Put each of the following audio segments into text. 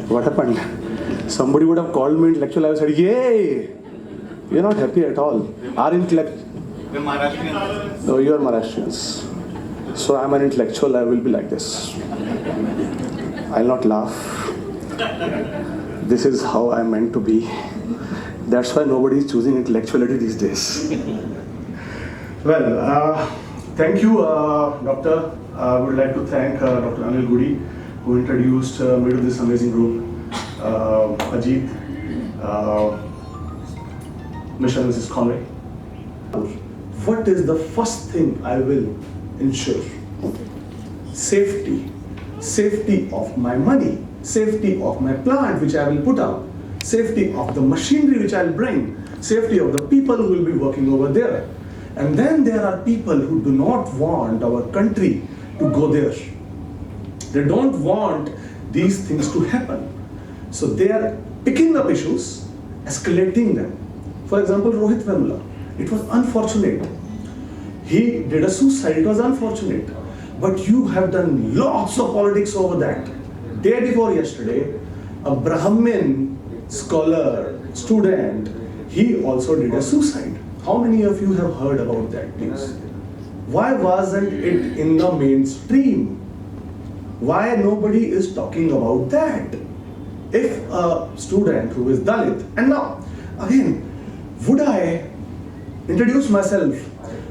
What happened? Somebody would have called me intellectual. I would have said, yay! You're not happy at all. Our intellect. We're Maharashtrians. No, you are Maharashtrians. So I'm an intellectual. I will be like this. I'll not laugh. This is how I'm meant to be. That's why nobody is choosing intellectuality these days. Well, thank you, Doctor. I would like to thank Dr. Anil Gudi, who introduced me to this amazing group. Ajit, Nationalism Conway. What is the first thing I will ensure? Safety. Safety of my money, safety of my plant which I will put out, safety of the machinery which I will bring, safety of the people who will be working over there. And then there are people who do not want our country to go there. They don't want these things to happen. So they are picking up issues, escalating them. For example, Rohit Vemulla. It was unfortunate. He did a suicide, it was unfortunate. But you have done lots of politics over that. Day before yesterday, a Brahmin scholar, student, he also did a suicide. How many of you have heard about that, please? Why wasn't it in the mainstream? Why nobody is talking about that? If a student who is Dalit, and now, again, would I introduce myself?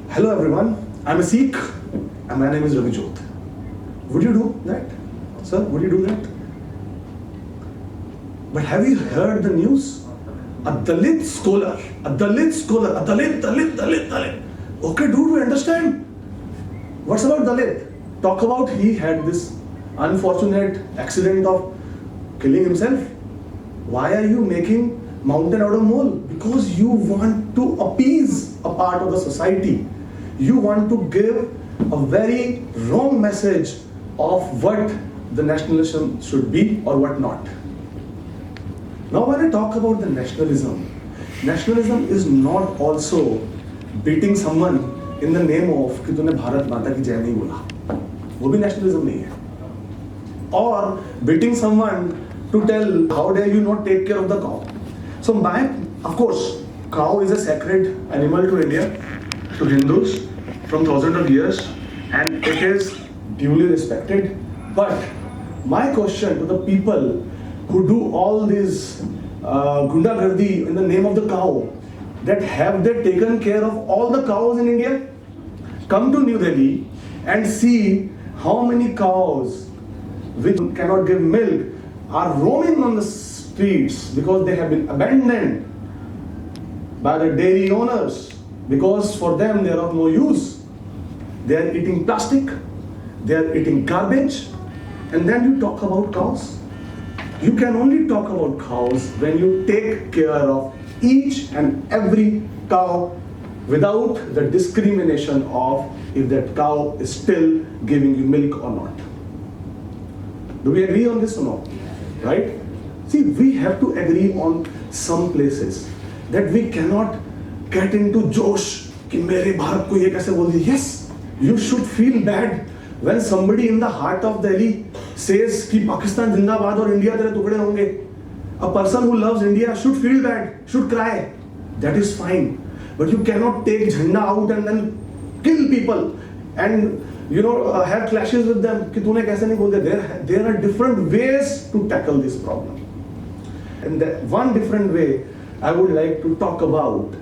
Hello everyone, I'm a Sikh, and my name is Ravijot. Would you do that? Sir, would you do that? But have you heard the news? A Dalit scholar, a Dalit. Okay, dude, we understand. What's about Dalit? Talk about he had this unfortunate accident of killing himself. Why are you making mountain out of mole? Because you want to appease a part of the society. You want to give a very wrong message of what the nationalism should be or what not. Now when I talk about the nationalism is not also beating someone in the name of कि तूने भारत माता की जय नहीं बोला, वो भी nationalism नहीं है. Or beating someone to tell how dare you not take care of the cow. So of course, cow is a sacred animal to India, to Hindus from thousands of years, and it is duly respected. But my question to the people who do all this gundagardi in the name of the cow, that have they taken care of all the cows in India? Come to New Delhi and see how many cows which cannot give milk are roaming on the streets because they have been abandoned by the dairy owners, because for them they are of no use. They are eating plastic, they are eating garbage, and then you talk about cows. You can only talk about cows when you take care of each and every cow without the discrimination of if that cow is still giving you milk or not. Do we agree on this or no? Right? See, we have to agree on some places that we cannot get into Josh कि मेरे भारत को ये कैसे बोल दिया. Yes, you should feel bad when somebody in the heart of Delhi says कि Pakistan जिंदाबाद और India तेरे टुकड़े होंगे. A person who loves India should feel bad, should cry. That is fine. But you cannot take jhanda out and then kill people and have clashes with them. कि तूने कैसे नहीं बोलते. There are different ways to tackle this problem. And one different way I would like to talk about,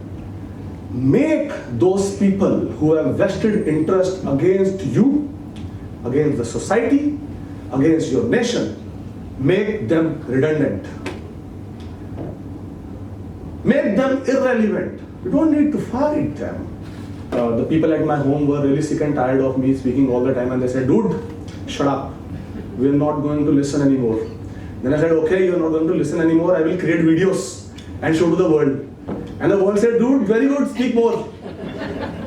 make those people who have vested interest against you, against the society, against your nation, make them redundant. Make them irrelevant. You don't need to fight them. The people at my home were really sick and tired of me speaking all the time, and they said, dude, shut up. We're not going to listen anymore. Then I said, okay, you're not going to listen anymore. I will create videos and show to the world. And the world said, dude, very good, speak more.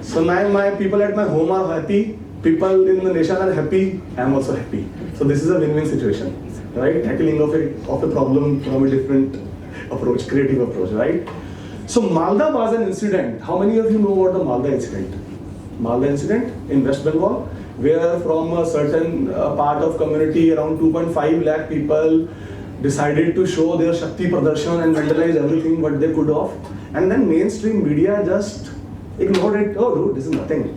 So now my people at my home are happy. People in the nation are happy. I am also happy. So this is a win-win situation, right? Tackling of a problem from a different approach, creative approach, right? So Malda was an incident. How many of you know about the Malda incident? Malda incident in West Bengal, where from a certain part of community, around 2.5 lakh people decided to show their Shakti Pradarshan and vandalize everything what they could of. And then mainstream media just ignored it. Oh dude, this is nothing.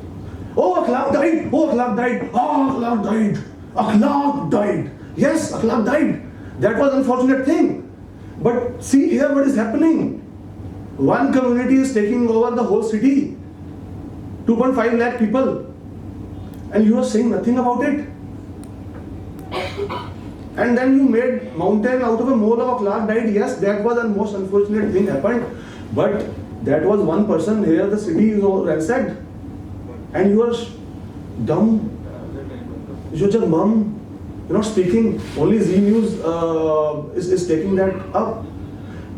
Oh, Akhlaq died. Oh, Akhlaq died. Oh, Akhlaq died. Akhlaq died. Yes, Akhlaq died. That was an unfortunate thing. But see here what is happening. One community is taking over the whole city. 2.5 lakh people. And you are saying nothing about it. And then you made mountain out of a mole of Akhlaq died. Yes, that was the most unfortunate thing happened. But that was one person. Here the city is all ransacked. And you are dumb. You're just mum. You're not speaking. Only Z News is taking that up.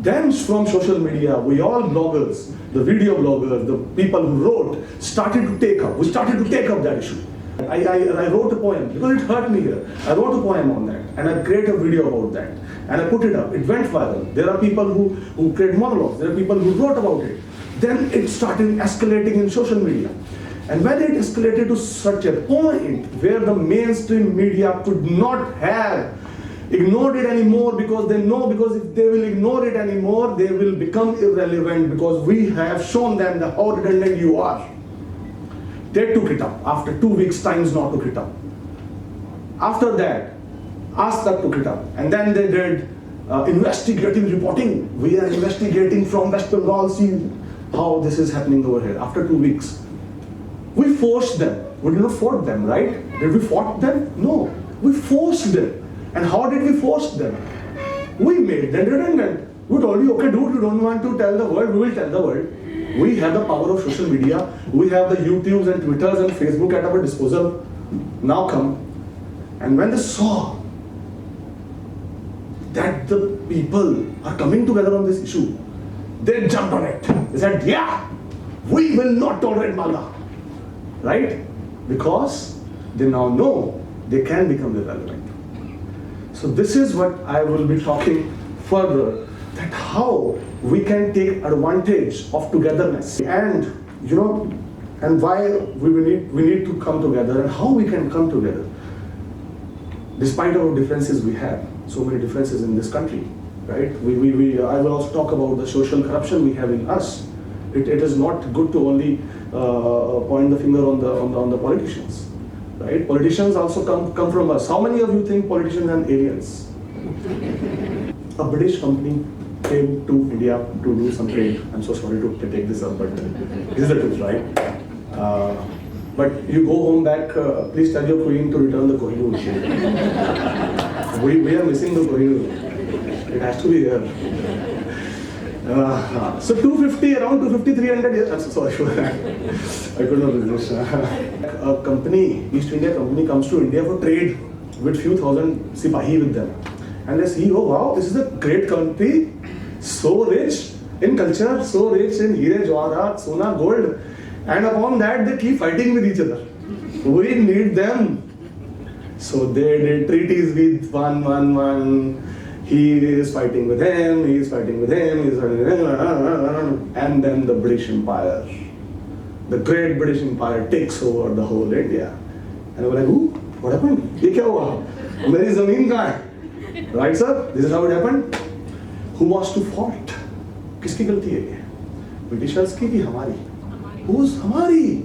Then from social media, we all bloggers, the video bloggers, the people who wrote, started to take up. We started to take up that issue. I wrote a poem because it hurt me here. I wrote a poem on that and I created a video about that and I put it up. It went viral. There are people who create monologues. There are people who wrote about it. Then it started escalating in social media. And when it escalated to such a point where the mainstream media could not have ignored it anymore because they know because if they will ignore it anymore, they will become irrelevant because we have shown them how redundant you are. They took it up. After 2 weeks, Times not took it up. After that, Aastak took it up. And then they did investigative reporting. We are investigating from West Bengal, see how this is happening over here. After 2 weeks. We forced them. We did not force them, right? Did we force them? No. We forced them. And how did we force them? We made them redundant. We told you, okay, dude, you don't want to tell the world, we will tell the world. We have the power of social media. We have the YouTubes and Twitters and Facebook at our disposal. Now come. And when they saw that the people are coming together on this issue, they jumped on it. They said, yeah, we will not tolerate Malda. Right? Because they now know they can become irrelevant. So this is what I will be talking further, that how we can take advantage of togetherness and and why we need to come together and how we can come together. Despite our differences we have, so many differences in this country, right? I will also talk about the social corruption we have in us. It is not good to only point the finger on the politicians, right? Politicians also come from us. How many of you think politicians are aliens? A British company came to India to do some trade. I'm so sorry to take this up, but this is the truth, right? But you go home back, please tell your queen to return the Kohinoor. We are missing the Kohinoor. It has to be here. So 250, around 250, 300 years. I'm so sorry for that. I could not resist. A company, East India company, comes to India for trade with few thousand Sipahi with them. And they see, oh wow, this is a great country, so rich in culture, so rich in Hire, Jawharat, Sona, gold. And upon that, they keep fighting with each other. We need them. So they did treaties with one. He is fighting with him, he is fighting with him, he is fighting with him. And then the British Empire, the great British Empire takes over the whole India. And we're like, ooh, what happened? Ye kya hua? Meri zameen kahan hai? Right, sir? This is how it happened. Who was to fault? किसकी गलती है ये? Britishers की कि हमारी? Who's हमारी?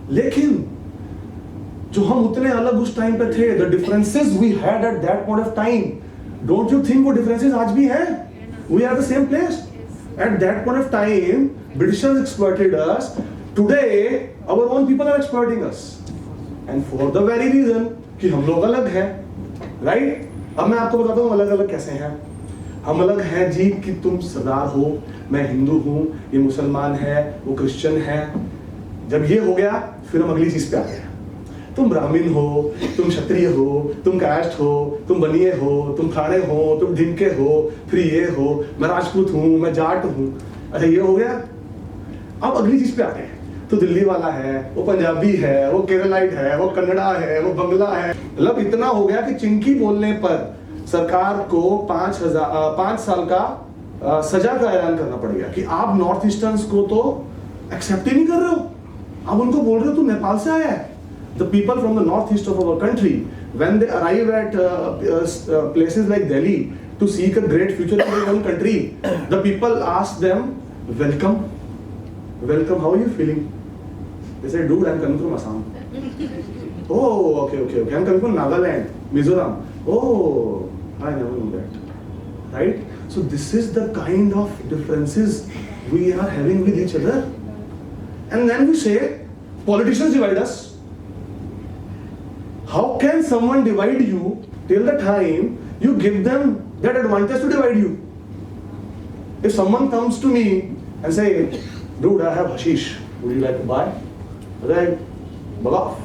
लेकिन जो हम उतने अलग उस टाइम पे थे, the differences we had at that point of time, don't you think वो differences आज भी हैं? We are the same place. At that point of time, Britishers exploited us. Today, our own people are exploiting us. And for the very reason कि हम लोग अलग हैं, right? अब मैं आपको बताता हूँ अलग अलग कैसे हैं. हम अलग हैं जी कि तुम सरदार हो, मैं हिंदू हूँ, ये मुसलमान है, वो क्रिश्चियन है. जब ये हो गया, फिर हम अगली चीज पे आ गए. तुम ब्राह्मण हो, तुम क्षत्रिय हो, तुम कास्ट हो, तुम बनिए हो, तुम खाड़े हो, तुम ढिमके हो, फिर ये हो, मैं राजपूत हूँ, मैं जाट हूँ. अच्छा ये हो गया. अब अगली चीज पे आ गए. तो दिल्ली वाला है, वो पंजाबी है, वो केरलाइट है, वो कन्नड़ा है, वो बंगला है. मतलब इतना हो गया कि चिंकी बोलने पर सरकार को 5 साल का सजा का ऐलान करना पड़ गया कि आप नॉर्थ ईस्टर्न्स को तो एक्सेप्ट ही नहीं कर रहे हो. आप उनको बोल रहे हो तू नेपाल से आया है. The people from the northeast of our country, when they arrive at places like Delhi, to seek a great future in their own country. The people ask them, welcome, welcome, how are you feeling? They say, dude, I'm coming from Assam. Oh, okay, I'm coming from Nagaland, Mizoram. Oh, I never knew that. Right? So this is the kind of differences we are having with each other. And then we say, politicians divide us. How can someone divide you till the time you give them that advantage to divide you? If someone comes to me and say, dude, I have hashish, would you like to buy? I say, bug off.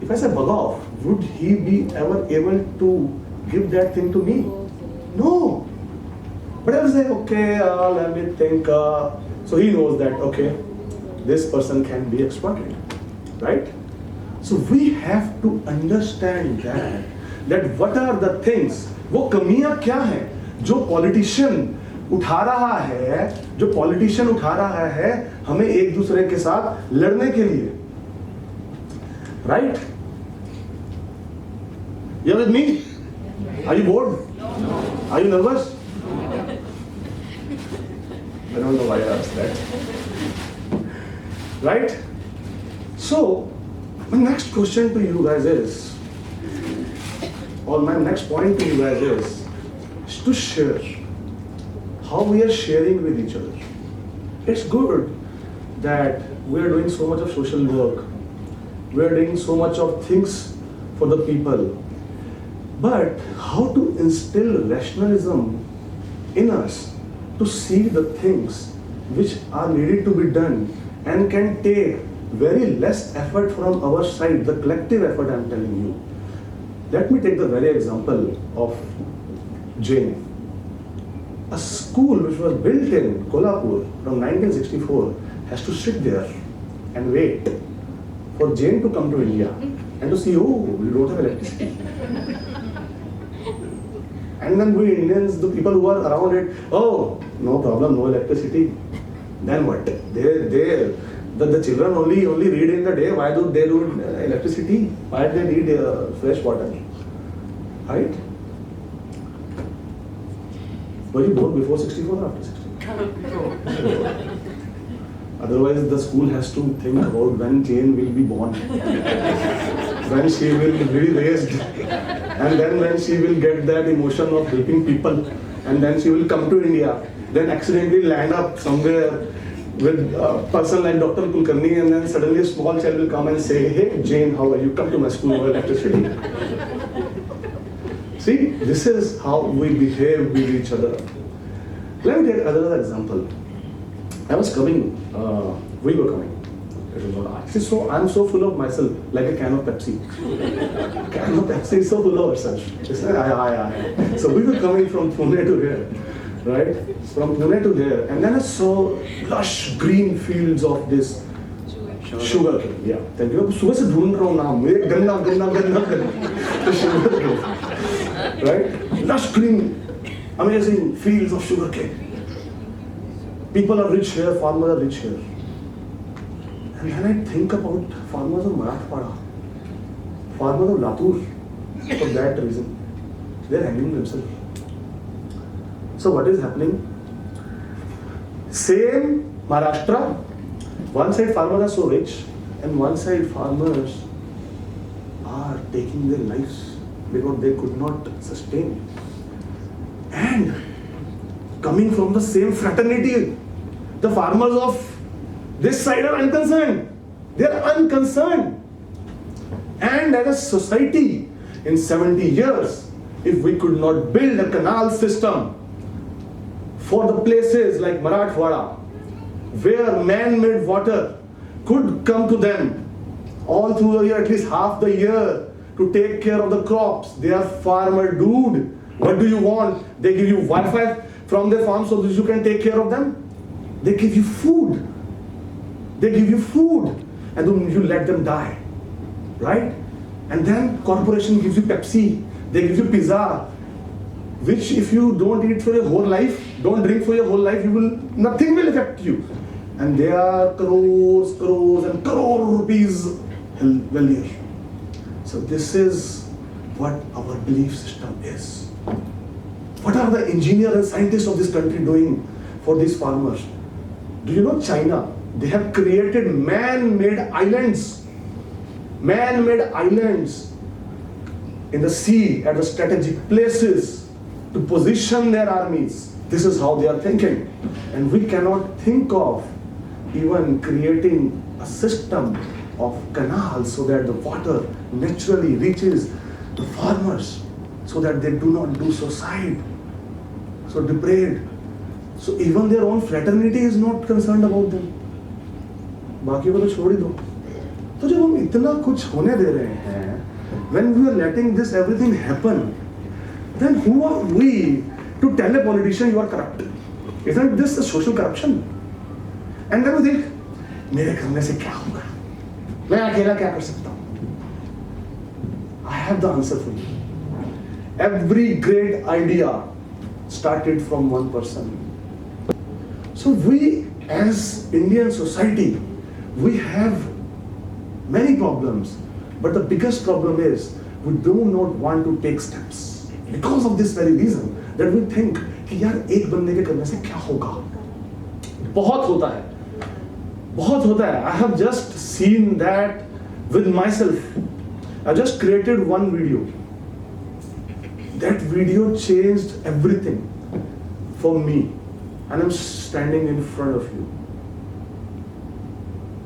If I say bug off, would he be ever able to give that thing to me? No. But I will say, okay, let me think. So he knows that, okay, this person can be exploited, right? So we have to understand that what are the things, वो कमियां क्या हैं जो politician उठा रहा है हमें एक दूसरे के साथ लड़ने के लिए, right? You with me? Are you bored? Are you nervous? I don't know why I asked that. Right? So, my next question to you guys is, or my next point to you guys is to share how we are sharing with each other. It's good that we are doing so much of social work, we are doing so much of things for the people, but how to instill rationalism in us to see the things which are needed to be done and can take very less effort from our side, the collective effort I'm telling you. Let me take the very example of Jain. A school which was built in Kolhapur from 1964 has to sit there and wait for Jain to come to India and to see, oh, we don't have electricity. And then we Indians, the people who are around it, oh, no problem, no electricity. Then what? The children only read in the day. Why do they do electricity? Why do they need fresh water? Right? Were you born before 64 or after 64? Otherwise, the school has to think about when Jane will be born, when she will be raised, and then when she will get that emotion of helping people, and then she will come to India, then accidentally land up somewhere with a person like Dr. Kulkarni, and then suddenly a small child will come and say, hey, Jane, how are you? Come to my school for electricity. See, this is how we behave with each other. Let me take another example. I was coming, we were coming. It was not actually so. I'm so full of myself, like a can of Pepsi. Can of Pepsi is so full of itself. It's like, aye. So we were coming from Pune to here, right? From Pune to here, and then I saw lush green fields of this sugar cane. Yeah, thank you. सुबह से ढूंढ रहा हूँ नाम, एक गन्ना sugar cane, right? Lush green, amazing fields of sugar cane. People are rich here, farmers are rich here. And when I think about farmers of Marathwada, farmers of Latur, for that reason, they are hanging themselves. So what is happening? Same Maharashtra, one side farmers are so rich, and one side farmers are taking their lives because they could not sustain. And coming from the same fraternity, the farmers of this side are unconcerned. They are unconcerned. And as a society, in 70 years, if we could not build a canal system for the places like Marathwada, where man-made water could come to them all through the year, at least half the year, to take care of the crops. They are farmer, dude. What do you want? They give you Wi-Fi from their farm so that you can take care of them. They give you food. They give you food, and then you let them die, right? And then corporation gives you Pepsi. They give you pizza, which if you don't eat for your whole life, don't drink for your whole life, nothing will affect you. And they are crores and crore rupees wealthier. So this is what our belief system is. What are the engineers and scientists of this country doing for these farmers? Do you know China? They have created man-made islands. Man-made islands in the sea at the strategic places to position their armies. This is how they are thinking. And we cannot think of even creating a system of canals so that the water naturally reaches the farmers so that they do not do suicide, so depraved. So even their own fraternity is not concerned about them. बाकी को तो छोड़ ही दो. तो जब हम इतना कुछ होने दे रहे हैं, when we are letting this everything happen, then who are we to tell a politician you are corrupt? Isn't this a social corruption? And then we think, मेरे करने से क्या होगा? मैं अकेला क्या कर सकता हूँ? I have the answer for you. Every great idea started from one person. So we, as Indian society, we have many problems, but the biggest problem is we do not want to take steps because of this very reason that we think कि यार एक बंदे के करने से क्या होगा? बहुत होता है. I have just seen that with myself. I just created one video. That video changed everything for me, and I'm standing in front of you.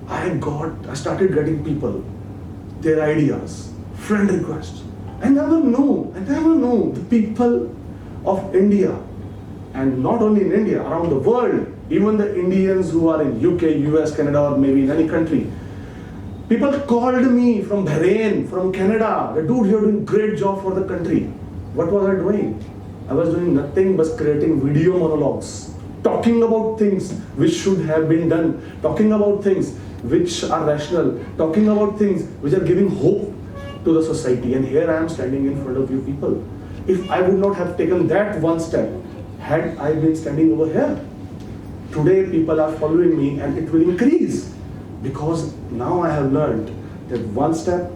I started getting people, their ideas, friend requests. I never know the people of India, and not only in India, around the world, even the Indians who are in UK, US, Canada, or maybe in any country. People called me from Bahrain, from Canada. Dude, you're doing great job for the country. What was I doing? I was doing nothing but creating video monologues, talking about things which should have been done, talking about things which are rational, talking about things which are giving hope to the society. And here I am standing in front of you people. If I would not have taken that one step, had I been standing over here, today people are following me and it will increase. Because now I have learned that one step,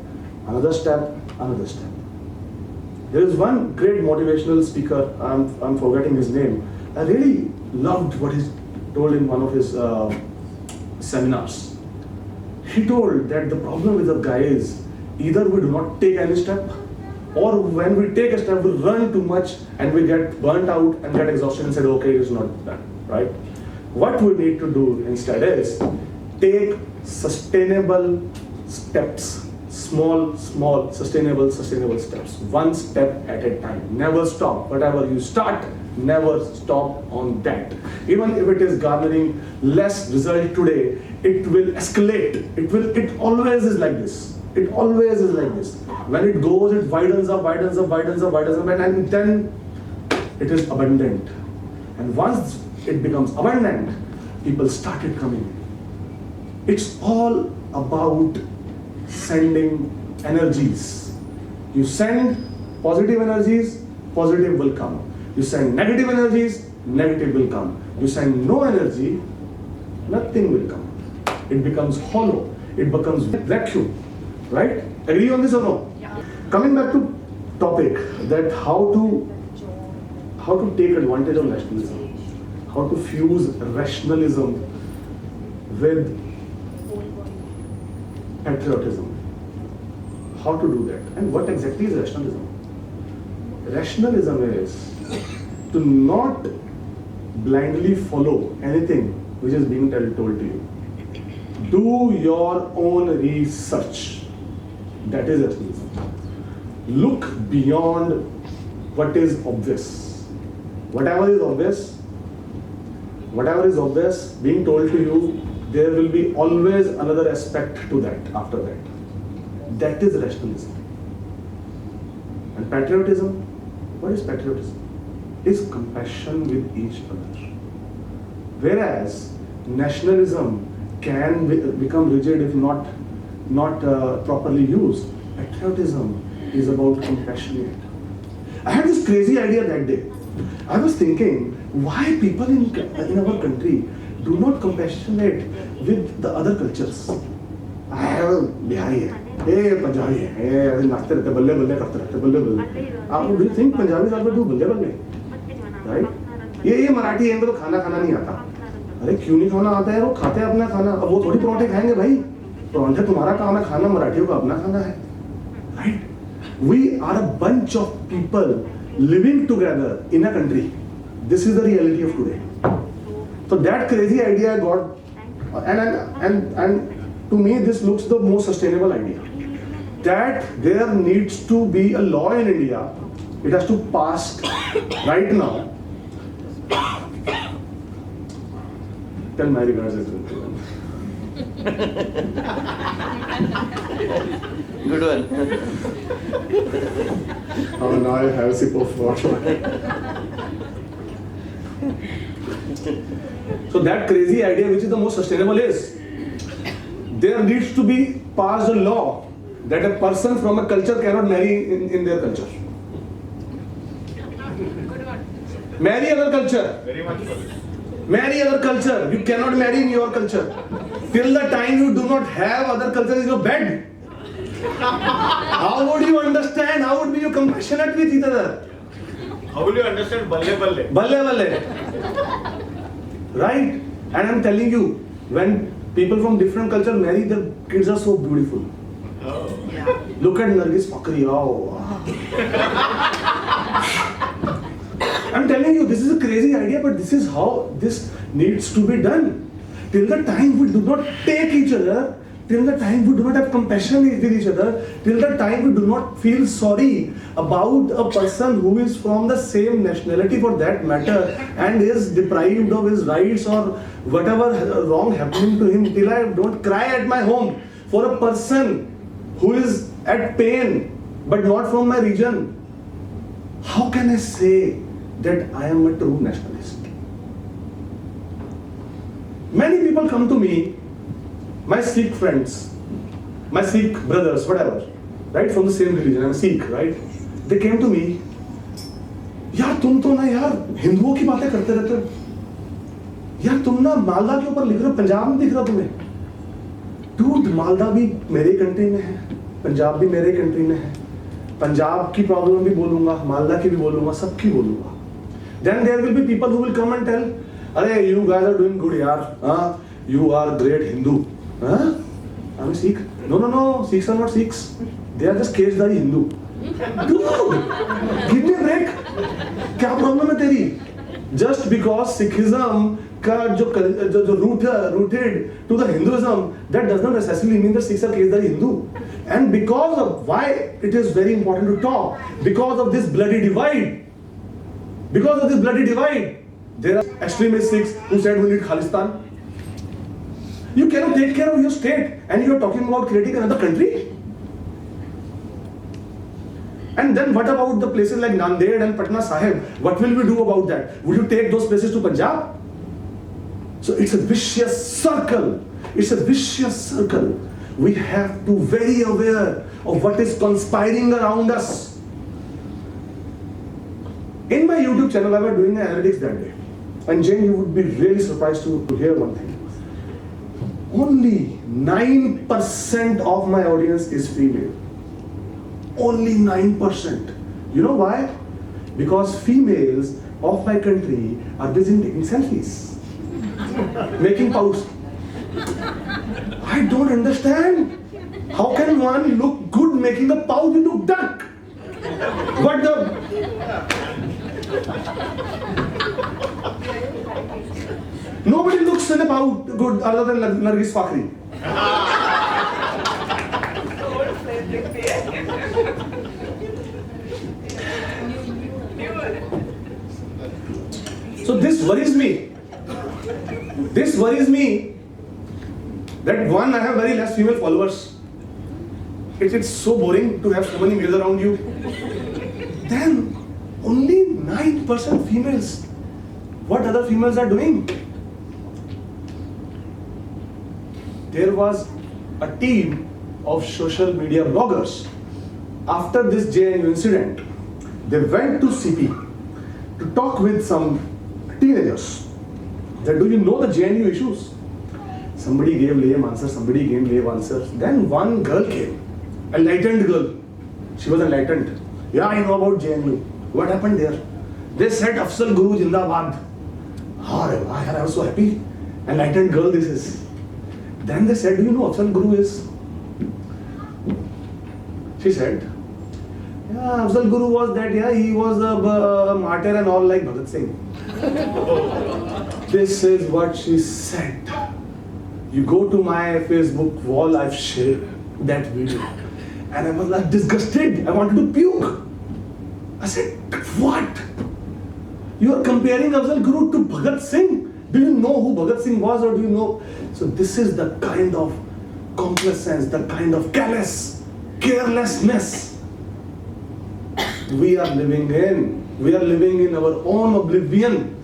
another step, another step. There is one great motivational speaker, I'm forgetting his name. I really loved what he told in one of his seminars. He told that the problem with the guy is either we do not take any step, or when we take a step, we run too much and we get burnt out and get exhausted and said, okay, it's not done, right? What we need to do instead is take sustainable steps, small, sustainable steps, one step at a time. Never stop. Whatever you start, never stop on that. Even if it is garnering less result today, it will escalate. It always is like this. It always is like this. When it goes, it widens up, and then it is abundant. And once it becomes abundant, people started coming. It's all about sending energies. You send positive energies, positive will come. You send negative energies, negative will come. You send no energy, nothing will come. It becomes hollow. It becomes vacuum. Right? Agree on this or no? Yeah. Coming back to topic that how to take advantage of nationalism, how to fuse rationalism with patriotism. How to do that? And what exactly is rationalism? Rationalism is to not blindly follow anything which is being told to you. Do your own research. That is rationalism. Look beyond what is obvious. Whatever is obvious, being told to you, there will be always another aspect to that after that. That is rationalism. And patriotism, what is patriotism? Is compassion with each other. Whereas nationalism can become rigid if not properly used. Patriotism is about compassionate. I had this crazy idea that day. I was thinking, why people in our country do not compassionate with the other cultures? Bihari है, ए पंजाबी है, ऐसे नाचते रहते, बल्ले बल्ले करते रहते, बल्ले बल्ले. आप do you think Punjabi also do बल्ले बल्ले, राइट? ये मराठी है, इनको तो खाना खाना नहीं आता. अरे क्यों नहीं खाना आता है? वो खाते हैं अपना खाना. अब वो थोड़ी पराठे खाएंगे भाई. पराठे तुम्हारा काम है खाना, मराठियों का अपना खाना है, right? We are a bunch of people living together in a country. This is the reality of today. So that crazy idea I got, and to me this looks the most sustainable idea. That there needs to be a law in India. It has to pass right now. Tell my regards as well. Good one. Oh, now I have a sip of water. So that crazy idea, which is the most sustainable, is there needs to be passed a law that a person from a culture cannot marry in their culture. Marry other culture. Very much for it. Marry other culture. You cannot marry in your culture. Till the time you do not have other culture in your bed. How would you understand? How would be you compassionate with each other? How will you understand balle balle? Balle balle. Right? And I'm telling you, when people from different culture marry, their kids are so beautiful. Oh. Look at Nargis Fakri. Oh. I'm telling you, this is a crazy idea, but this is how this needs to be done. Till the time we do not take each other, till the time we do not have compassion with each other, till the time we do not feel sorry about a person who is from the same nationality for that matter and is deprived of his rights or whatever wrong happening to him, till I don't cry at my home for a person who is at pain but not from my region, how can I say that I am a true nationalist? Many people come to me, my Sikh friends, my Sikh brothers, whatever, right, from the same religion, I'm a Sikh, right? They came to me, यार तुम तो ना यार हिंदुओं की बातें करते रहते हो, यार तुम ना मालदा के ऊपर लिख रहे हो, पंजाब में दिख रहा तुम्हें. Dude, मालदा भी मेरे कंट्री में है, पंजाब भी मेरे कंट्री में है, पंजाब की प्रॉब्लम भी बोलूंगा, मालदा की भी बोलूंगा, सबकी बोलूंगा. Then there will be people who will come and tell, अरे you guys are doing good यार, you are great Hindu. I'm a Sikh. No, Sikhs are not Sikhs. They are just caste-dari Hindu. Dude, give me a break. क्या problem है तेरी? Just because Sikhism का जो rooted to the Hinduism, that does not necessarily mean that Sikhs are caste-dari Hindu. And because of why it is very important to talk, because of this bloody divide. Because of this bloody divide, there are extremist Sikhs who said we need Khalistan. You cannot take care of your state and you are talking about creating another country? And then what about the places like Nanded and Patna Sahib? What will we do about that? Would you take those places to Punjab? So it's a vicious circle. It's a vicious circle. We have to be very aware of what is conspiring around us. In my YouTube channel, I was doing the analytics that day. And Jane, you would be really surprised to hear one thing. Only 9% of my audience is female. Only 9%. You know why? Because females of my country are busy taking selfies. Making pose. I don't understand. How can one look good making a pose? You look duck. What the... Nobody looks in about good other than Nargis Fakhri. So this worries me. This worries me that one, I have very less female followers. It's so boring to have so many males around you. Then only 9% females. What other females are doing? There was a team of social media bloggers. After this JNU incident, they went to CP to talk with some teenagers. That, do you know the JNU issues? Somebody gave lame answers, somebody gave lame answers. Then one girl came, a enlightened girl. She was enlightened. Yeah, I know about JNU. What happened there? They said Afzal Guru Jindabad. Oh, I was so happy. Enlightened girl this is. Then they said, do you know Afzal Guru is? She said, yeah, Afzal Guru was that, yeah, he was a martyr and all like Bhagat Singh. This is what she said. You go to my Facebook wall, I've shared that video. And I was like disgusted. I wanted to puke. I said, what? You are comparing Afzal Guru to Bhagat Singh? Do you know who Bhagat Singh was, or do you know? So this is the kind of complacence, the kind of carelessness we are living in. We are living in our own oblivion.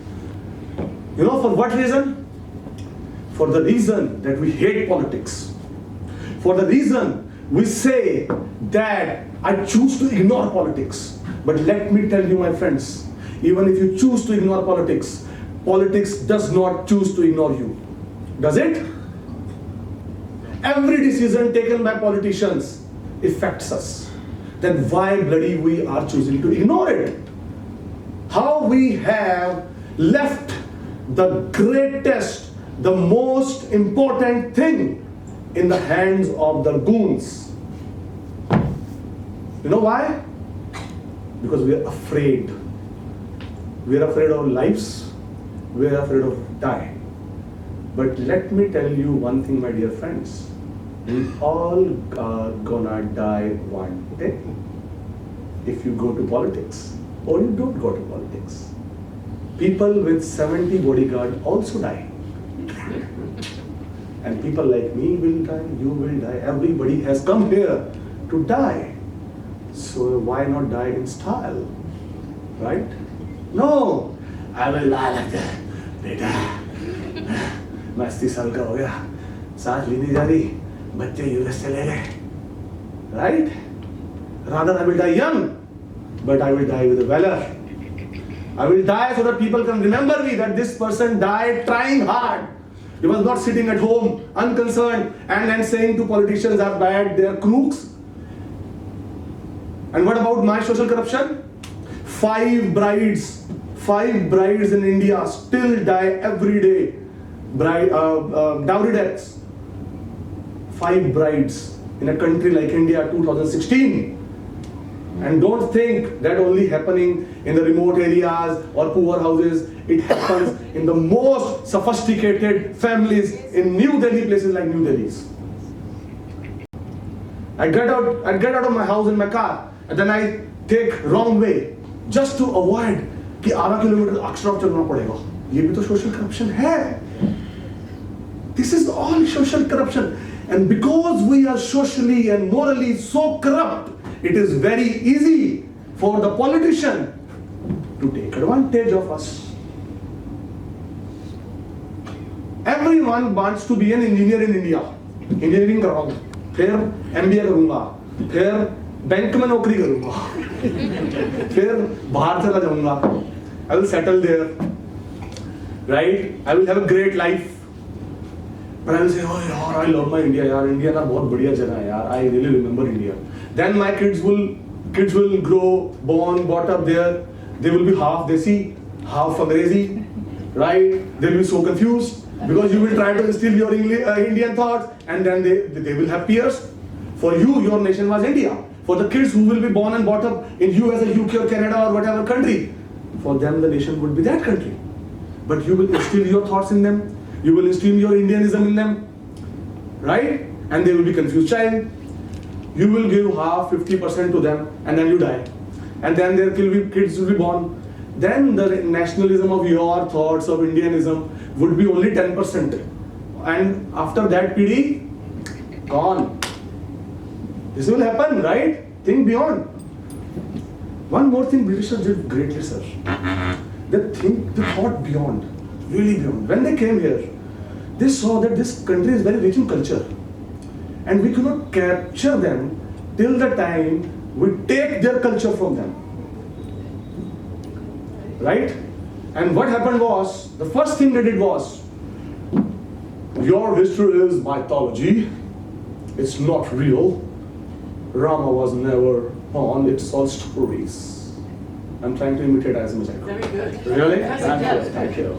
You know for what reason? For the reason that we hate politics. For the reason we say that I choose to ignore politics. But let me tell you, my friends, even if you choose to ignore politics, politics does not choose to ignore you. Does it? Every decision taken by politicians affects us. Then why bloody we are choosing to ignore it? How we have left the greatest, the most important thing in the hands of the goons. You know why? Because we are afraid. We are afraid of lives. We are afraid of dying. But let me tell you one thing, my dear friends. We all are gonna die one day. If you go to politics or you don't go to politics. People with 70 bodyguards also die. And people like me will die, you will die. Everybody has come here to die. So why not die in style? Right? No, I will die like that. बेटा, मैं 80 साल का हो गया, सांस भी नहीं जा रही, बच्चे यूएस चले गए. Right? Rather I will die young, but I will die with valor. I will die so that people can remember me that this person died trying hard. He was not sitting at home, unconcerned, and saying to politicians are bad, they are crooks. And what about my social corruption? 5 brides in India still die every day. Dowry deaths. 5 brides in a country like India, 2016. And don't think that only happening in the remote areas or poor houses. It happens in the most sophisticated families in New Delhi, places like New Delhi's. I get out of my house in my car, and then I take wrong way just to avoid कि 12 kilometre अक्सर चलना पड़ेगा. ये भी तो social corruption है. This is all social corruption, and because we are socially and morally so corrupt, it is very easy for the politician to take advantage of us. Everyone wants to be an engineer in India. Engineering करूँगा, फिर MBA करूँगा, फिर bank में नौकरी करूँगा, फिर बाहर चला जाऊँगा. I will settle there, right? I will have a great life. But I will say, oh yaar, I love my India, yaar. India ना बहुत बढ़िया जगह है, यार. I really remember India. Then my kids will grow, born, brought up there. They will be half Desi, half Angrezi, right? They will be so confused because you will try to instill your Indian thoughts, and then they will have peers. For you, your nation was India. For the kids who will be born and brought up in US or UK or Canada or whatever country, for them the nation would be that country. But you will instill your thoughts in them. You will instill your Indianism in them, right? And they will be confused child. You will give half, 50% to them, and then you die. And then their kids will be born. Then the nationalism of your thoughts of Indianism would be only 10%. And after that PD, gone. This will happen, right? Think beyond. One more thing Britishers did greatly, sir. They thought beyond, really beyond. When they came here, they saw that this country is very rich in culture. And we cannot capture them till the time we take their culture from them. Right? And what happened was, the first thing they did was, your history is mythology. It's not real. Rama was never born. It's all stories. I'm trying to imitate as much as I can. Very good. Really? Yes, Thank you.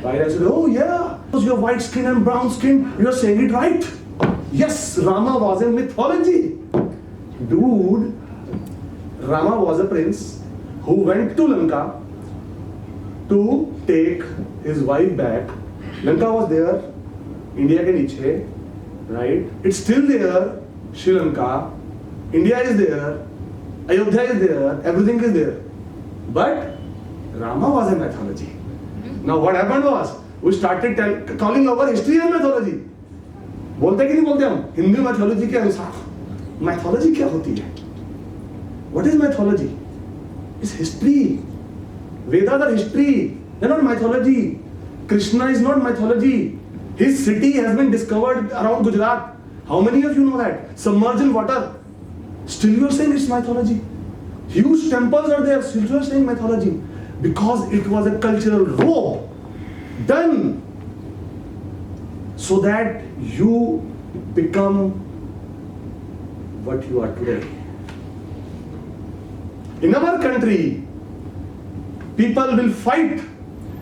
Right? I said, oh yeah, because you're white skin and brown skin, you're saying it right. Yes, Rama was in mythology. Dude, Rama was a prince who went to Lanka to take his wife back. Lanka was there, India ke niche, right? It's still there, Sri Lanka. India is there, Ayodhya is there, everything is there. But Rama was a mythology. Now what happened was, we started calling our history as mythology. बोलते कि नहीं बोलते हम Hindu mythology के अनुसार mythology क्या होती है? What is mythology? It's history. Vedas are history. They're not mythology. Krishna is not mythology. His city has been discovered around Gujarat. How many of you know that? Submerged in water. Still you are saying it's mythology. Huge temples are there. Still you are saying mythology. Because it was a cultural robe done so that you become what you are today. In our country, people will fight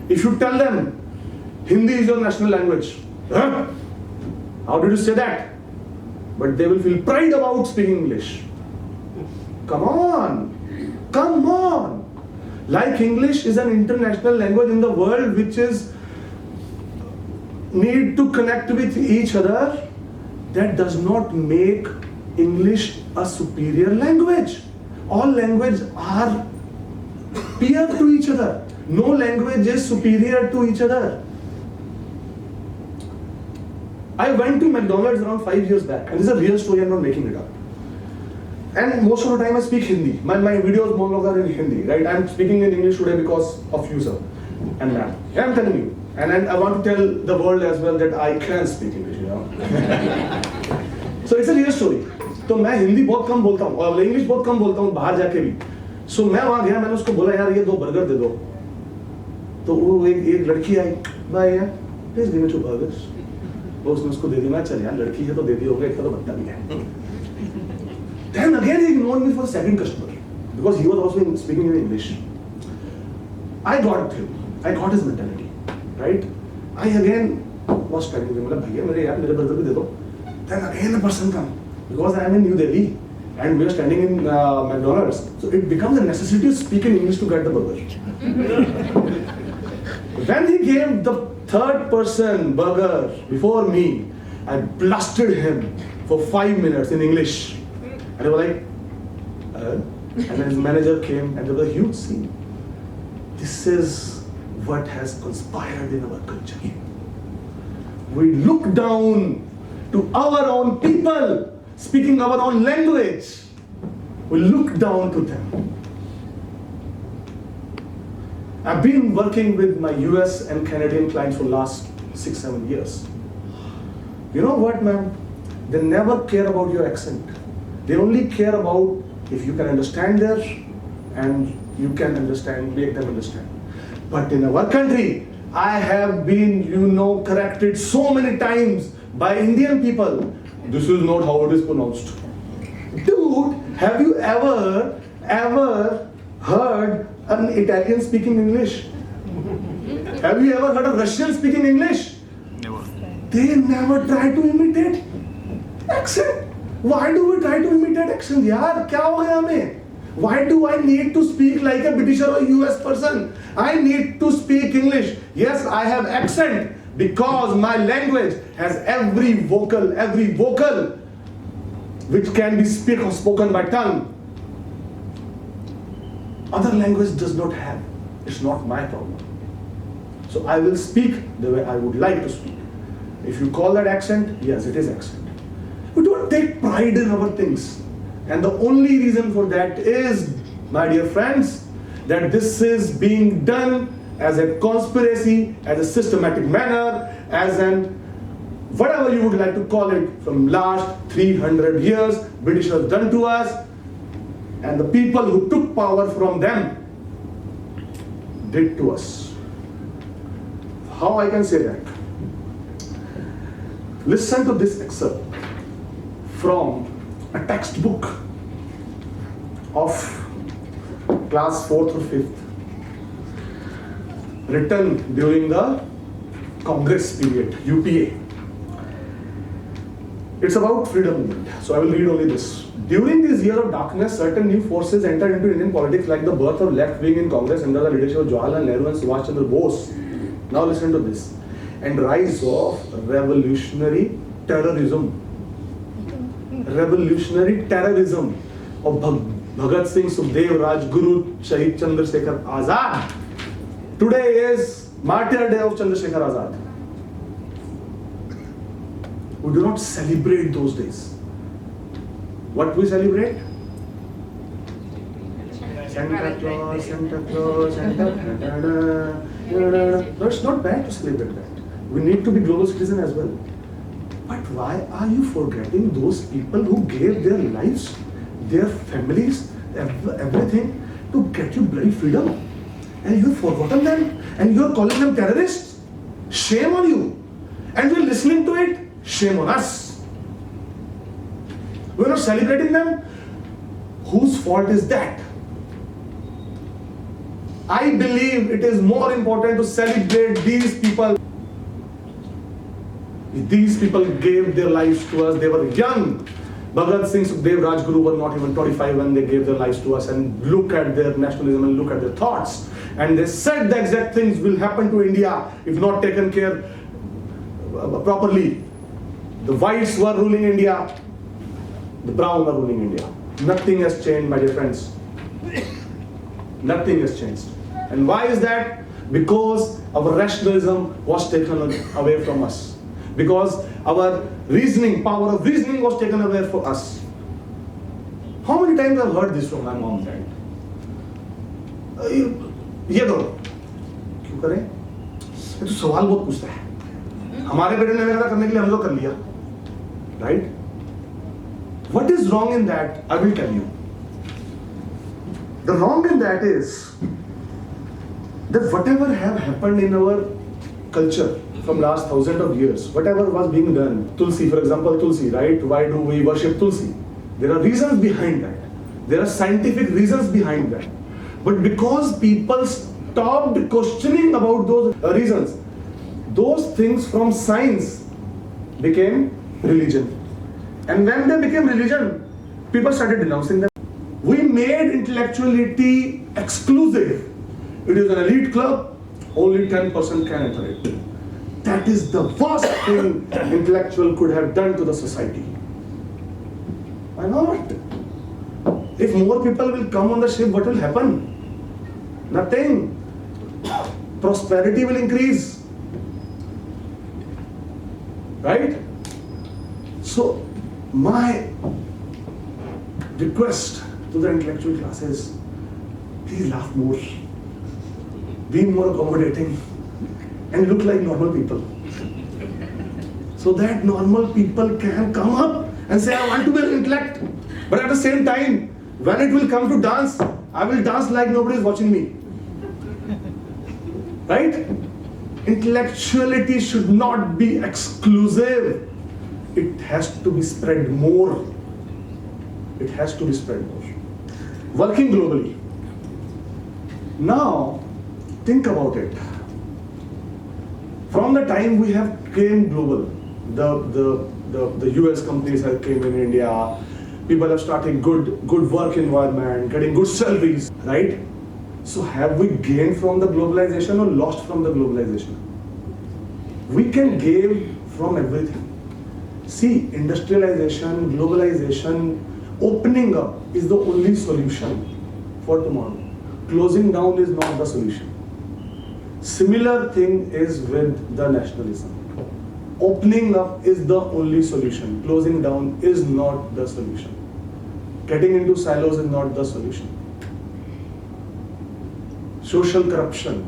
if you tell them Hindi is your national language. Huh? How did you say that? But they will feel pride about speaking English. Come on. Come on. Like English is an international language in the world which is need to connect with each other, that does not make English a superior language. All languages are peer to each other. No language is superior to each other. I went to McDonald's around 5 years back, and this is a real story, I'm not making it up. And most of the time I speak Hindi. My videos monologues are in Hindi, right? I'm speaking in English today because of you, sir. And ma'am. Yeah, I'm telling you. And I want to tell the world as well that I can speak English, you know. So it's a real story. तो मैं हिंदी बहुत कम बोलता हूँ और English बहुत कम बोलता हूँ बाहर जाके भी. So मैं वहाँ गया, मैंने उसको बोला यार ये 2 बर्गर दे दो. तो वो एक लड़की आई, भाई यार प्लीज गिव मी 2 बर्गर्स. वो उसने उसको दे दी. मैं चल यार लड़की है तो दे दी होगा, इतना तो बनता भी है. Then again he ignored me for a second customer because he was also speaking in English. I got him. I got his mentality, right? I again was telling him, मतलब भैया मेरे बर्गर भी दे दो. Then again the person come because I am in New Delhi and we are standing in McDonald's, so it becomes a necessity to speak in English to get the burger. When he gave the 3rd person burger before me, I blasted him for 5 minutes in English. And they were like, and then his manager came and there was a huge scene. This is what has conspired in our culture. We look down to our own people, speaking our own language. We look down to them. I've been working with my US and Canadian clients for the last 6-7 years. You know what, ma'am? They never care about your accent. They only care about if you can understand their and you can understand, make them understand. But in our country, I have been, corrected so many times by Indian people. This is not how it is pronounced. Dude, have you ever heard an Italian speaking English? Have you ever heard a Russian speaking English? Never. They never try to imitate accent. Why do we try to imitate accent? यार क्या हो गया हमें? Why do I need to speak like a British or a US person? I need to speak English. Yes, I have accent because my language has every vocal which can be spoken by tongue. Other language does not have. It's not my problem. So I will speak the way I would like to speak. If you call that accent, yes, it is accent. We don't take pride in our things. And the only reason for that is, my dear friends, that this is being done as a conspiracy, as a systematic manner, as an whatever you would like to call it, from last 300 years, British have done to us, and the people who took power from them did to us. How I can say that? Listen to this excerpt from a textbook of class 4th or 5th, written during the Congress period, UPA. It's about freedom movement. So I will read only this. During this year of darkness, certain new forces entered into Indian politics, like the birth of left wing in Congress under the leadership of Jawaharlal Nehru and Subhash Chandra Bose. Now listen to this. And rise of revolutionary terrorism. Revolutionary terrorism of Bhagat Singh, Sukhdev, Rajguru, Shahid Chandrasekhar Azad. Today is Martyr Day of Chandrasekhar Azad. We do not celebrate those days. What we celebrate? Santa Claus, Santa Claus, Santa. No, it's not bad to celebrate that. We need to be global citizen as well. But why are you forgetting those people who gave their lives, their families, everything to get you bloody freedom? And you've forgotten them, and you're calling them terrorists? Shame on you. And we're listening to it. Shame on us. We're not celebrating them. Whose fault is that? I believe it is more important to celebrate these people. These people gave their lives to us. They were young. Bhagat Singh, Sukhdev, Rajguru were not even 25 when they gave their lives to us. And look at their nationalism and look at their thoughts. And they said the exact things will happen to India if not taken care properly. The whites were ruling India. The brown are ruling India. Nothing has changed, my dear friends. Nothing has changed. And why is that? Because our rationalism was taken away from us. Because our reasoning, power of reasoning was taken away from us. How many times I've heard this from my mom and dad? ये करो क्यों करें? ये तो सवाल बहुत पूछता है. हमारे बेटे ने मेरा करने के लिए हम लोग कर लिया, right? What is wrong in that? I will tell you. The wrong in that is that whatever have happened in our culture from last thousands of years, whatever was being done, Tulsi, for example, Tulsi, right? Why do we worship Tulsi? There are reasons behind that. There are scientific reasons behind that. But because people stopped questioning about those reasons, those things from science became religion. And when they became religion, people started denouncing them. We made intellectuality exclusive. It is an elite club, only 10% can enter it. That is the worst thing intellectual could have done to the society. Why not? If more people will come on the ship, what will happen? Nothing. Prosperity will increase. Right? So, my request to the intellectual classes, please laugh more, be more accommodating, and look like normal people. So that normal people can come up and say, I want to be an intellect. But at the same time, when it will come to dance, I will dance like nobody is watching me. Right? Intellectuality should not be exclusive. It has to be spread more. It has to be spread more. Working globally. Now, think about it. From the time we have came global, the US companies have came in India, people have started good work environment, getting good salaries, right? So have we gained from the globalization or lost from the globalization? We can gain from everything. See, industrialization, globalization, opening up is the only solution for tomorrow. Closing down is not the solution. Similar thing is with the nationalism. Opening up is the only solution. Closing down is not the solution. Getting into silos is not the solution. Social corruption.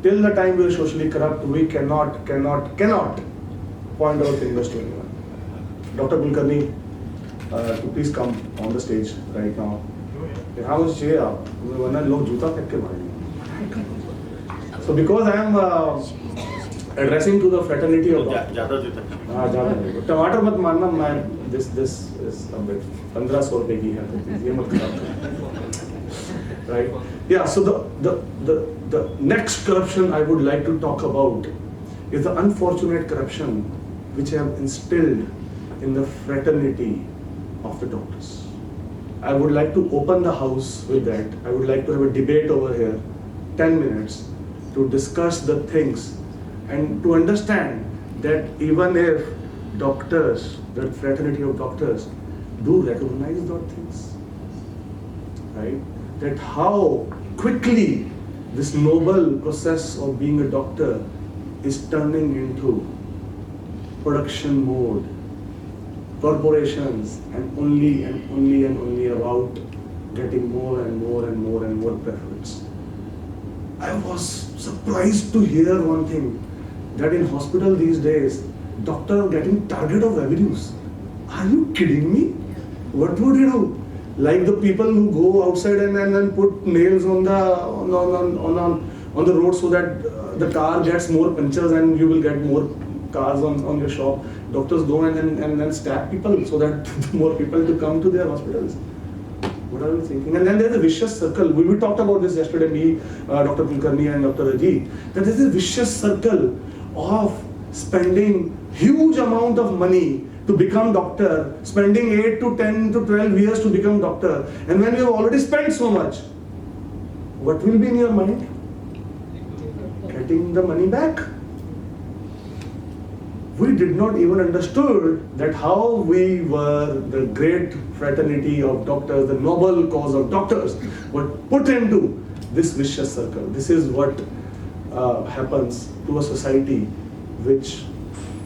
Till the time we are socially corrupt, we cannot point our fingers to anyone. Dr. Kulkarni, to please come on the stage right now. So because I am addressing to the fraternity of doctors. ज़्यादा देता है। हाँ ज़्यादा नहीं, टमाटर मत मारना, मैं this is a bit 1500 रुपए की है तो ये मत खराब, right? Yeah, so the next corruption I would like to talk about is the unfortunate corruption which have instilled in the fraternity of the doctors. I would like to open the house with that. I would like to have a debate over here, 10 minutes, to discuss the things and to understand that even if doctors, the fraternity of doctors, do recognize those things, right? That how quickly this noble process of being a doctor is turning into production mode, corporations, and only about getting more and more profits. I was surprised to hear one thing, that in hospital these days, doctors are getting target of revenues. Are you kidding me? What would you do? Like the people who go outside and put nails on the road so that the car gets more punctures and you will get more cars on your shop. Doctors go and stab people so that more people to come to their hospitals. What are you thinking? And then there's a vicious circle. We talked about this yesterday, me, Dr. Kulkarni and Dr. Ajit, that there's a vicious circle of spending huge amount of money to become doctor, spending 8 to 10 to 12 years to become doctor. And when you have already spent so much, what will be in your mind? Getting the money back. We did not even understood that how we were the great fraternity of doctors, the noble cause of doctors, were put into this vicious circle. This is what happens to a society which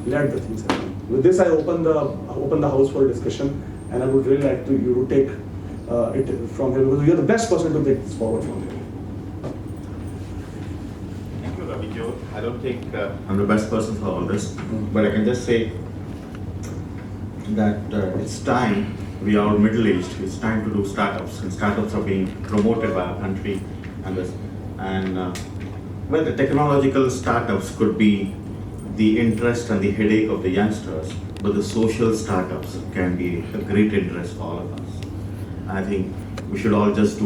led the things happen. With this, I open the house for discussion, and I would really like you to take it from here, because you're the best person to take this forward from here. Thank you, Ravijot. I don't think I'm the best person for all this, but I can just say that it's time. We are middle-aged. It's time to do startups, and startups are being promoted by our country, and well, the technological startups could be the interest and the headache of the youngsters, but the social startups can be a great interest for all of us. I think we should all just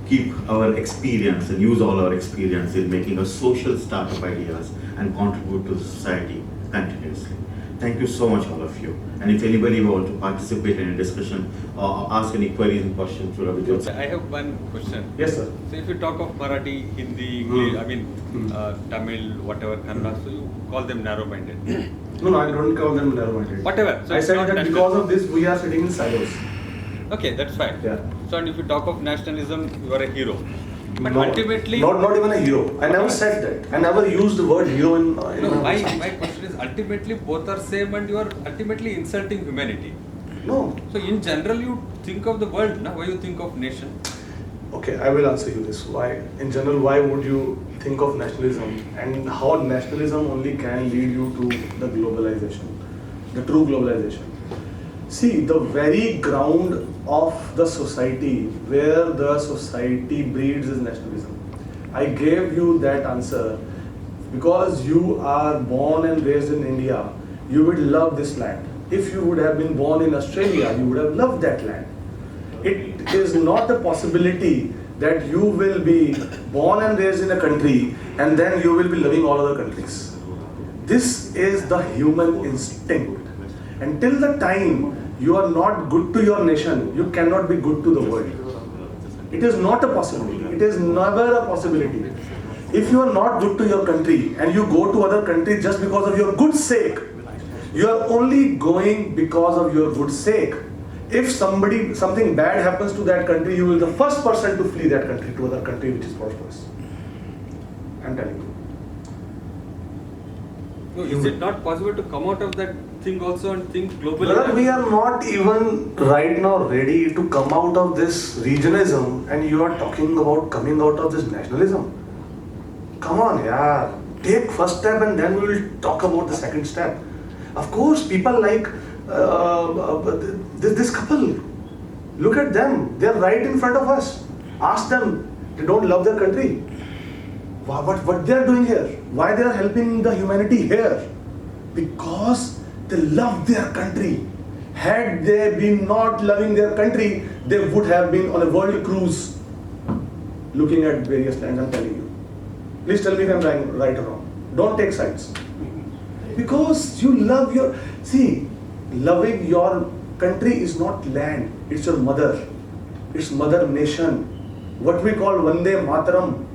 keep our experience and use all our experience in making a social startup ideas and contribute to society continuously. Thank you so much, all of you. And if anybody wants to participate in a discussion or ask any queries and questions to Ravijot. I have one question. Yes, sir. So if you talk of Marathi, Hindi, English, Tamil, whatever, Kannada, so you call them narrow-minded. No, I don't call them narrow-minded. Whatever. So I it's said not that national. because of this, we are sitting in silos. Okay, that's fine. Yeah. So and if you talk of nationalism, you are a hero. But No, ultimately, not even a hero. I never said that. I never used the word hero in no, my my question is ultimately both are same, and you are ultimately insulting humanity. No. So in general, you think of the world, now why you think of nation? Okay, I will answer you this. Why, in general, why would you think of nationalism, and how nationalism only can lead you to the globalization, the true globalization? See, the very ground of the society, where the society breeds, is nationalism. I gave you that answer because you are born and raised in India. You would love this land. If you would have been born in Australia, you would have loved that land. It is not a possibility that you will be born and raised in a country and then you will be loving all other countries. This is the human instinct. Until the time you are not good to your nation, you cannot be good to the world. It is not a possibility. It is never a possibility. If you are not good to your country and you go to other countries just because of your good sake, you are only going because of your good sake. If something bad happens to that country, you will be the first person to flee that country to other country which is prosperous. I'm telling you. No, is it not possible to come out of that thing also and think globally? Brother, we are not even right now ready to come out of this regionalism, and you are talking about coming out of this nationalism. Come on, yeah. Take first step and then we will talk about the second step. Of course, people like this couple. Look at them. They are right in front of us. Ask them. They don't love their country. what they are doing here? Why they are helping the humanity here? Because they love their country. Had they been not loving their country, they would have been on a world cruise, looking at various lands. I'm telling you. Please tell me if I'm right or wrong. Don't take sides. Because you love your... See, loving your country is not land. It's your mother. It's mother nation. What we call Vande Mataram.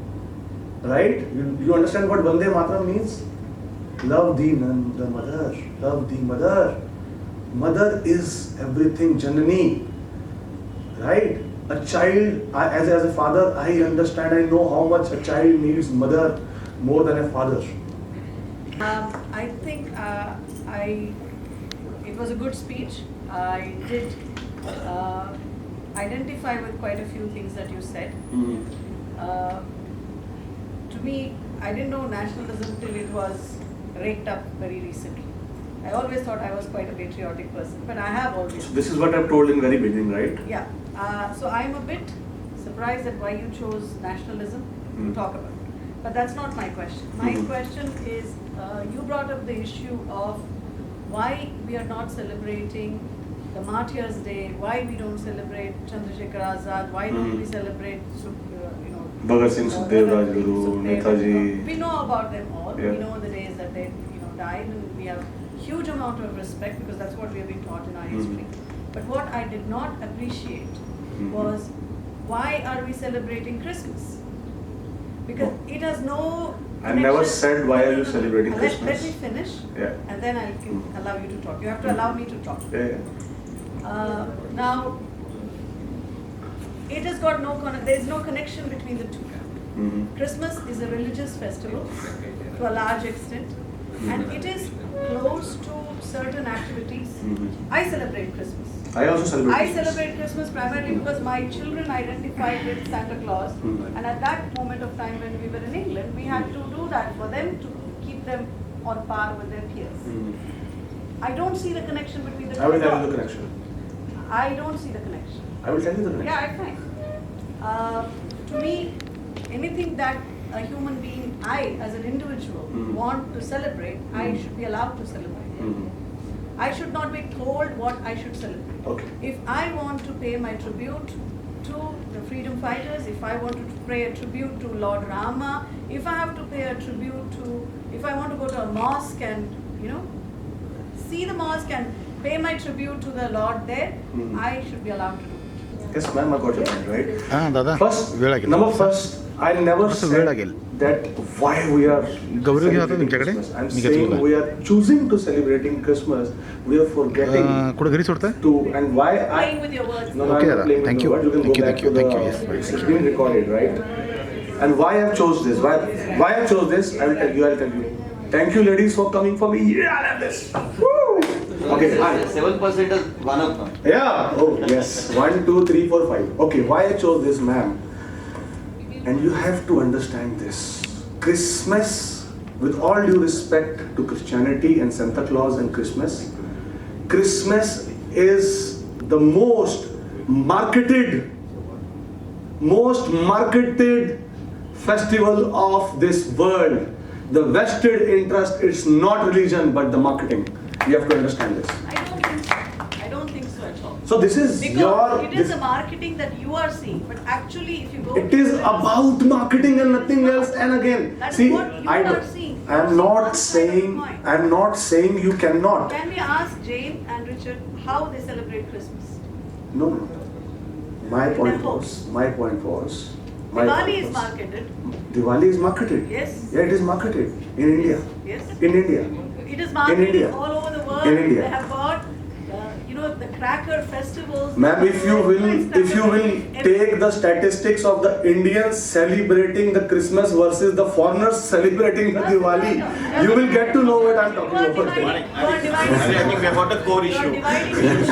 Right? You understand what Vande Mataram means? Love the mother. Love the mother. Mother is everything, Janani. Right? A child, as a father, I understand, I know how much a child needs mother more than a father. I think it was a good speech. I did identify with quite a few things that you said. To me, I didn't know nationalism till it was raked up very recently. I always thought I was quite a patriotic person, but I have always. So this is what I've told in very beginning, right? Yeah. So I'm a bit surprised at why you chose nationalism to talk about. But that's not my question. My question is, you brought up the issue of why we are not celebrating the Martyrs' Day, why we don't celebrate Chandrasekhar Azad, why don't we celebrate, Bhagat Singh, Sukhdev, Rajguru, Netaji. We know about them all. Yeah. We know the days that they died, and we have huge amount of respect because that's what we have been taught in our history. But what I did not appreciate was, why are we celebrating Christmas? Because it has no I never said why are you celebrating Let Christmas. me finish, Yeah. and then I'll allow you to talk. You have to allow me to talk. Yeah. Now, it has got there is no connection between the two. Christmas is a religious festival to a large extent, and it is close to certain activities. I celebrate Christmas. I also celebrate I Christmas. celebrate Christmas primarily because my children identified with Santa Claus, and at that moment of time when we were in England, we had to do that for them to keep them on par with their peers. I don't see the connection between the two. I will tell you the connection. I don't see the connection. I will tell you the connection. Yeah, I find. To me, anything that a human being, I as an individual, want to celebrate, I should be allowed to celebrate. I should not be told what I should celebrate. Okay. If I want to pay my tribute to the freedom fighters, if I want to pay a tribute to Lord Rama, if I have to pay a tribute to, if I want to go to a mosque and, see the mosque and pay my tribute to the Lord there, I should be allowed to do it. Yes, ma'am, I got your point, right? दादा First, वेळ लागेल number first, I never वेळ said लागेल. that why we are गौरव घ्या आता celebrating तुमच्याकडे Christmas. I'm मी घेतो saying तुला. we are choosing to celebrating Christmas. We are forgetting कुठे घरी सोडताय to, and why I... Playing with your words. No, Okay, I'm not Dada. playing with Thank your you. words. You can Thank go you, back thank you, to thank the... you. Yes, very It's been recorded, right? And why I've chose this, why I chose this, I'll tell you. Thank you ladies for coming for me. Yeah, I love this. Woo! Okay, fine. 7% is one of them. Yeah, oh yes, 1, 2, 3, 4, 5. Okay, why I chose this, ma'am? And you have to understand this. Christmas, with all due respect to Christianity and Santa Claus and Christmas is the most marketed festival of this world. The vested interest is not religion but the marketing. You have to understand this. I don't think so at all. So this is Because it is the marketing that you are seeing, but actually if you go... It is about marketing and nothing else. And again, That's see, what you I are don't, seeing. I'm not saying you cannot. Can we ask Jane and Richard how they celebrate Christmas? No. My point was. Diwali is marketed. Diwali is marketed. Yes. Yeah, it is marketed in India. Yes. In India. It is marketed India. all over the world. In India. They have got, the cracker festivals. Ma'am, if you will take the statistics of the Indians celebrating the Christmas versus the foreigners celebrating the Diwali, you will get to know what I'm talking about. I think we have got a core issue.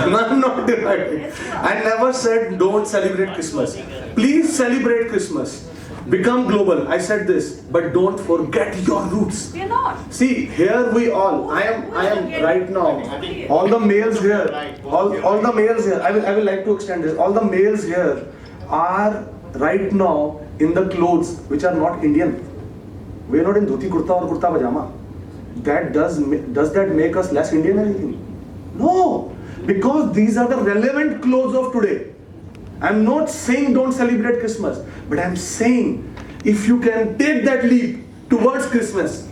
No, I'm not dividing. Yes, you are. I never said don't celebrate Christmas. Please celebrate Christmas. Become global. I said this, but don't forget your roots. We are not. See, here we all. I am right now. All the males here. All the males here. I will like to extend this. All the males here are right now in the clothes which are not Indian. We are not in dhoti kurta or kurta pajama. That does that make us less Indian or anything? No, because these are the relevant clothes of today. I'm not saying don't celebrate Christmas, but I'm saying if you can take that leap towards Christmas,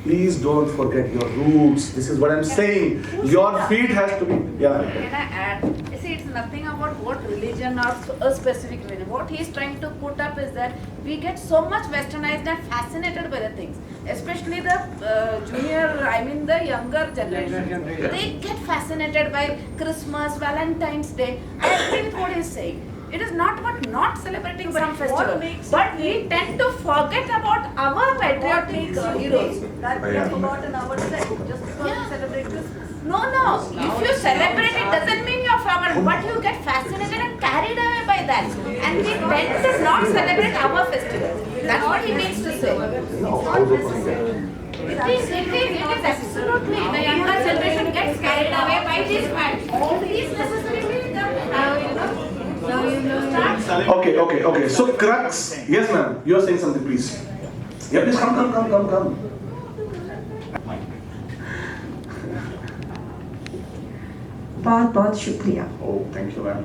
please don't forget your roots. This is what I'm saying. Your feet has to be. Yeah. Can I add? You see, it's nothing about what religion or a specific religion. What he's trying to put up is that we get so much westernized and fascinated by the things, especially the the younger generation. They get fascinated by Christmas, Valentine's Day. I agree with what he's saying. It is not about not celebrating some festival, but we tend to forget about our patriotic heroes that we have forgotten ourselves just because we celebrate Christmas. No. If you celebrate, it doesn't mean you're forgotten, but you get fascinated and carried away by that. And we tend to not celebrate our festivals. That's what he means to say. It's not necessary. It is absolutely. The younger generation gets carried away by these facts. These necessarily Okay. So crux. Yes, ma'am. You are saying something, please. Yeah, please come. बहुत शुक्रिया। Oh, thank you, ma'am.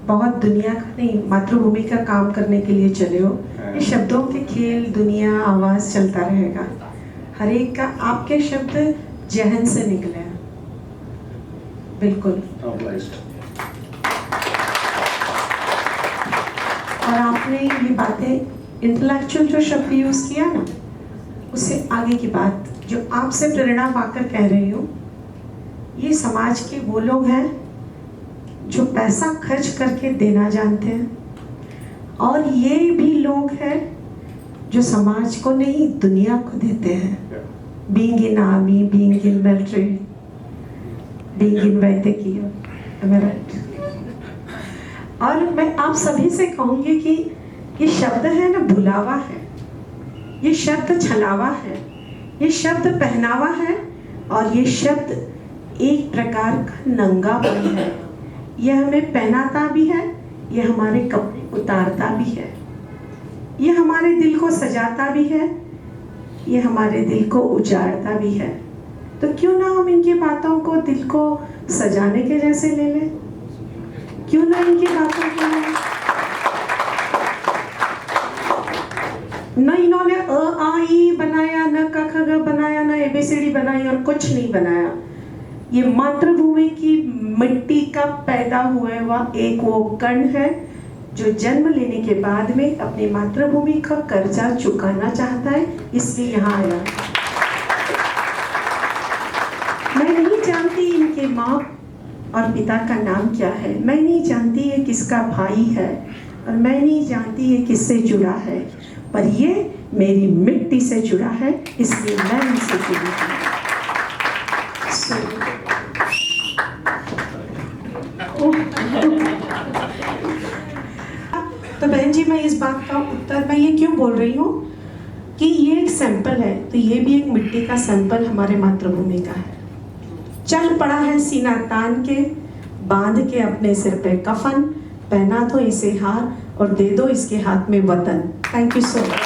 बहुत दुनिया का नहीं, मातृभूमि का काम करने के लिए चले हो। ये शब्दों के खेल, दुनिया, आवाज चलता रहेगा। हर एक का आपके शब्द जहन से निकले हैं, बिल्कुल। और आपने ये बातें इंटेलेक्चुअल जो शब्द यूज किया ना, उससे आगे की बात जो आपसे प्रेरणा पाकर कह रही हूँ, ये समाज के वो लोग हैं जो पैसा खर्च करके देना जानते हैं, और ये भी लोग हैं जो समाज को नहीं दुनिया को देते हैं। Being in army, being in military, being in वैद्यकीय, और मैं आप सभी से कहूंगी कि ये शब्द है ना, भुलावा है, ये शब्द छलावा है, ये शब्द पहनावा है, और ये शब्द एक प्रकार का नंगापन है। यह हमें पहनाता भी है, यह हमारे कपड़े उतारता भी है, यह हमारे दिल को सजाता भी है, यह हमारे दिल को उजाड़ता भी है। तो क्यों ना हम इनकी बातों को दिल को सजाने के जैसे ले लें? क्यों ना इनकी बातों को न इन्होंने अ आ ई बनाया, न क ख ग बनाया, न एबीसीडी बनाई, और कुछ नहीं बनाया। ये मातृभूमि की मिट्टी का पैदा हुआ हुआ एक वो कण है जो जन्म लेने के बाद में अपनी मातृभूमि का कर्जा चुकाना चाहता है, इसलिए यहाँ आया। मैं नहीं जानती इनके माँ और पिता का नाम क्या है, मैं नहीं जानती ये किसका भाई है, और मैं नहीं जानती ये किससे जुड़ा है, पर ये मेरी मिट्टी से जुड़ा है, इसलिए मैं इनसे जुड़ी हूँ। तो बहन जी, मैं इस बात का उत्तर मैं ये क्यों बोल रही हूँ कि ये एक सैंपल है, तो ये भी एक मिट्टी का सैंपल हमारे मातृभूमि का है। चल पड़ा है सीना तान के, बांध के अपने सिर पे कफन, पहना दो इसे हार और दे दो इसके हाथ में वतन। Thank you so much.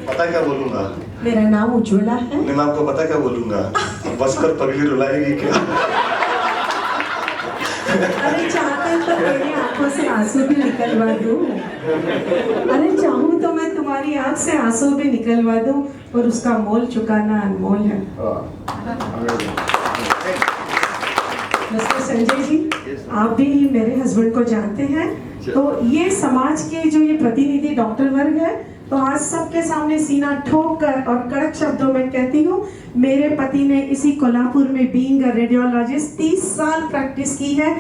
पता क्या बोलूंगा? मेरा नाम उज्ज्वला है। मैं आपको पता क्या बोलूंगा? बस कर, पगली रुलाएगी क्या? अरे चाहते तो मेरी आंखों से आंसू भी निकलवा दूं। अरे चाहूँ तो मैं तुम्हारी आंख से आंसू भी निकलवा दूं, और उसका मोल चुकाना अनमोल है। मिस्टर संजय जी, आप भी मेरे हस्बैंड को जानते हैं, तो ये समाज के जो ये प्रतिनिधि डॉक्टर वर्ग है, तो आज सबके सामने सीना ठोक कर और कड़क शब्दों में कहती हूँ, मेरे पति ने इसी कोल्हापुर में बीइंग अ रेडियोलॉजिस्ट 30 साल प्रैक्टिस की है,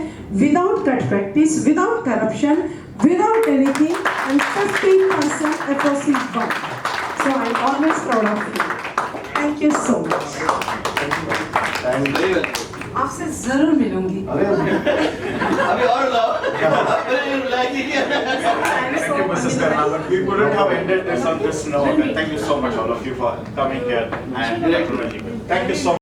without cut practice, without corruption, without anything, and 15% एप्रोसीव work. So I am always proud of you. Thank you so much. आपसे जरूर मिलूंगी। अभी और लाओ। Thank you, Mrs. Karna, but we couldn't have ended this on this note. And thank you so much, all of you, for coming here and thank you so much.